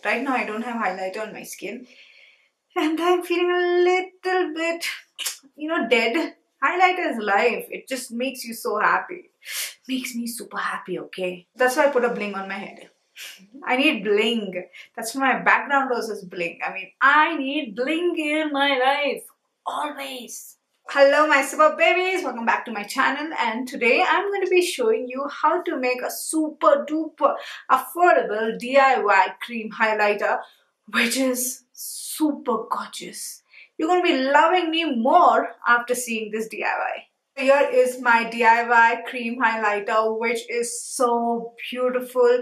Right now I don't have highlighter on my skin and I'm feeling a little bit, dead. Highlighter is life. It just makes you so happy. Makes me super happy, okay? That's why I put a bling on my head. I need bling. That's why my background also is bling. I mean, I need bling in my life. Always. Hello my super babies, welcome back to my channel, and today I'm going to be showing you how to make a super duper affordable DIY cream highlighter which is super gorgeous. You're going to be loving me more after seeing this DIY. Here is my DIY cream highlighter which is so beautiful.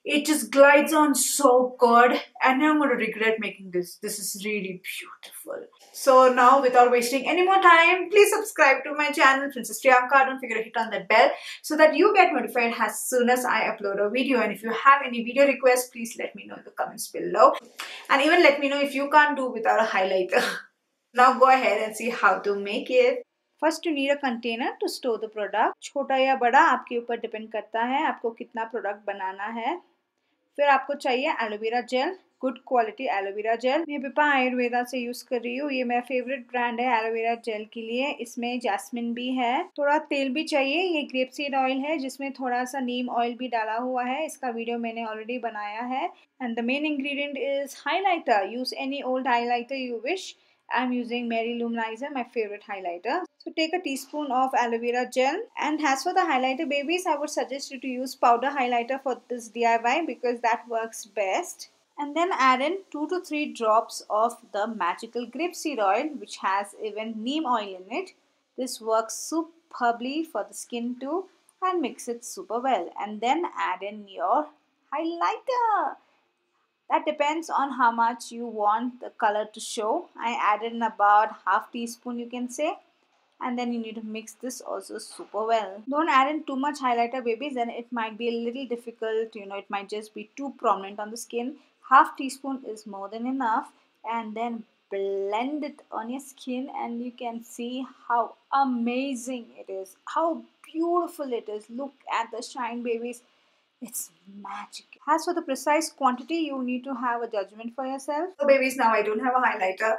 It just glides on so good and I'm going to regret making this. This is really beautiful. So now without wasting any more time, please subscribe to my channel Princess Priyanka. Don't forget to hit on that bell so that you get notified as soon as I upload a video. And if you have any video requests, please let me know in the comments below. And even let me know if you can't do without a highlighter. Now go ahead and see how to make it. First you need a container to store the product. छोटा या बड़ा आपके ऊपर depend करता है आपको कितना product बनाना है. फिर आपको चाहिए aloe vera gel, good quality aloe vera gel. मैं पिपा आयुर्वेदा से यूज़ कर रही हूँ. ये मेरा फेवरेट ब्रांड है एलोवेरा जेल के लिए. इसमें जैस्मिन भी है. थोड़ा तेल भी चाहिए. ये ग्रेप सीड ऑयल है जिसमें थोड़ा सा नीम ऑयल भी डाला हुआ है. इसका वीडियो मैंने ऑलरेडी बनाया है. And the main ingredient is highlighter. Use any old highlighter you wish. I'm using Mary Luminizer, my favorite highlighter. So take a teaspoon of aloe vera gel. And as for the highlighter babies, I would suggest you to use powder highlighter for this DIY because that works best. And then add in 2 to 3 drops of the magical grapeseed oil which has even neem oil in it. This works superbly for the skin too, and mix it super well. And then add in your highlighter. That depends on how much you want the color to show. I added in about half teaspoon you can say. And then you need to mix this also super well. Don't add in too much highlighter babies, then it might be a little difficult. It might just be too prominent on the skin. Half teaspoon is more than enough. And then blend it on your skin and you can see how amazing it is. How beautiful it is. Look at the shine babies. It's magic. As for the precise quantity, you need to have a judgment for yourself. So babies, now I don't have a highlighter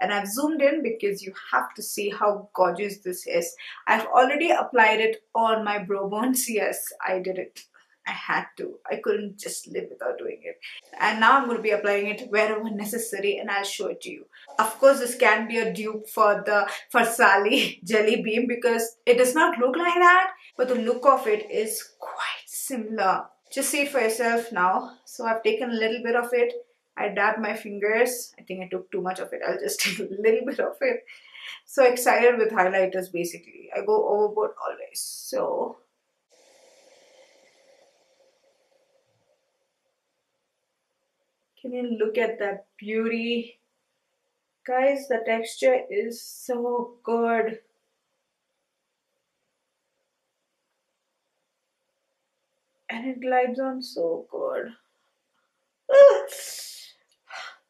and I've zoomed in because you have to see how gorgeous this is. I've already applied it on my brow bones. Yes, I did it. I had to. I couldn't just live without doing it. And now I'm going to be applying it wherever necessary and I'll show it to you. Of course, this can be a dupe for the Farsali Jelly Bean because it does not look like that, but the look of it is quite similar. Just see it for yourself now. So I've taken a little bit of it. I dabbed my fingers. I think I took too much of it. I'll just take a little bit of it. So excited with highlighters basically. I go overboard always. So can you look at that beauty? Guys, the texture is so good. And it glides on so good.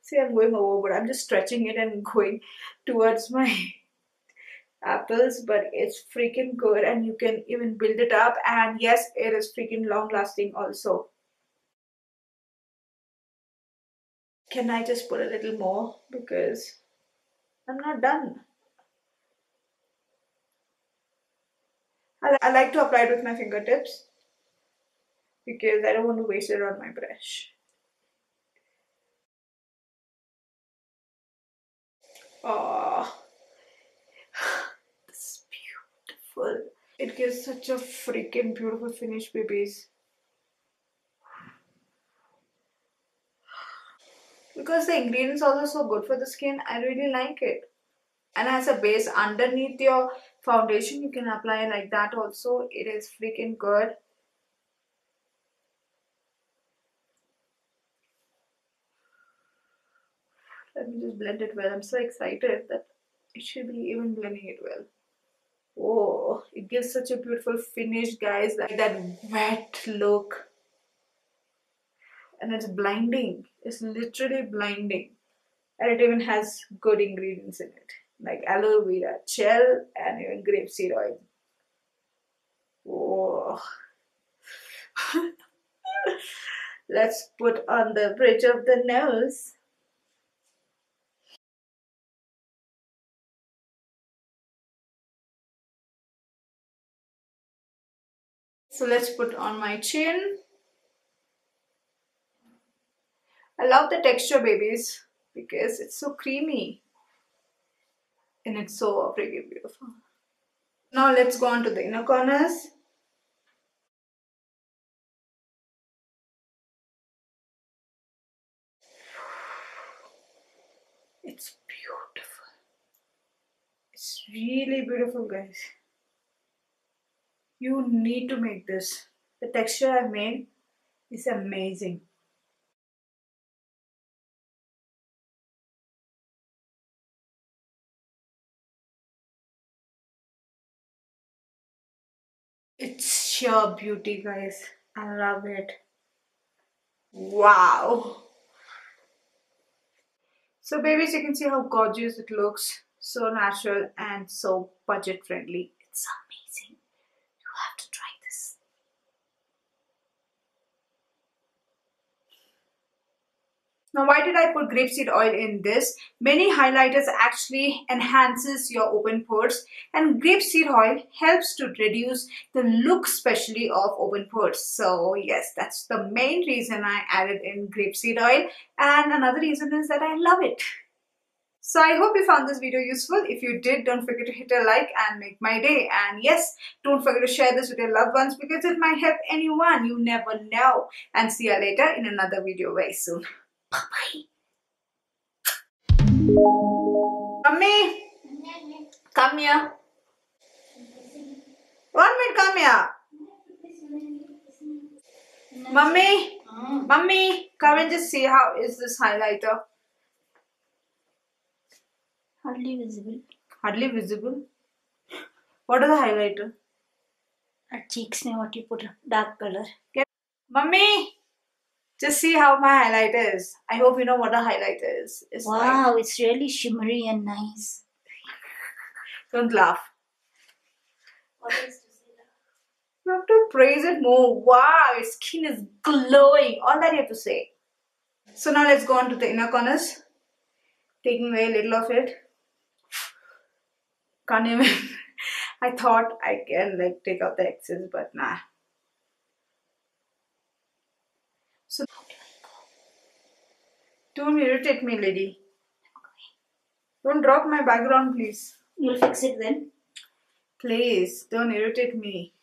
See, I'm going overboard. I'm just stretching it and going towards my apples, but it's freaking good and you can even build it up. And yes, it is freaking long lasting also. Can I just put a little more because I'm not done. I like to apply it with my fingertips because I don't want to waste it on my brush. Oh, this is beautiful. It gives such a freaking beautiful finish, babies. Because the ingredients are also so good for the skin, I really like it. And as a base underneath your foundation, you can apply like that also. It is freaking good. Let me just blend it well. I'm so excited that it should be even blending it well. Oh, it gives such a beautiful finish, guys. Like that wet look. And it's blinding. It's literally blinding. And it even has good ingredients in it. Like aloe vera gel and even grapeseed oil. Oh. Let's put on the bridge of the nose. So let's put on my chin. I love the texture, babies, because it's so creamy and it's so pretty beautiful. Now let's go on to the inner corners. It's beautiful. It's really beautiful, guys. You need to make this. The texture I've made is amazing. It's sheer beauty, guys. I love it. Wow. So babies, you can see how gorgeous it looks. So natural and so budget friendly. It's amazing. You have to try this. Now, why did I put grapeseed oil in this? Many highlighters actually enhances your open pores, and grapeseed oil helps to reduce the look especially of open pores. So yes, that's the main reason I added in grapeseed oil, and another reason is that I love it. So I hope you found this video useful. If you did, don't forget to hit a like and make my day. And yes, don't forget to share this with your loved ones because it might help anyone. You never know. And see you later in another video very soon. Bye-bye. Mummy, come here. 1 minute, come here. Mummy, come and just see how is this highlighter. Hardly visible. Hardly visible. What is the highlighter? At cheeks, what you put dark color. Mummy, just see how my highlighter is. I hope you know what a highlighter is. It's wow, like, it's really shimmery and nice. Don't laugh. What else to say? You have to praise it more. Wow, your skin is glowing. All that you have to say. So now let's go on to the inner corners. Taking away a little of it. Can't even. I thought I can like take out the excess, but nah. So don't irritate me, lady. Don't drop my background, please. You'll fix it then. Please, don't irritate me.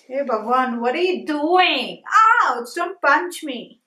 Hey Bhagwan, what are you doing? Ouch, don't punch me.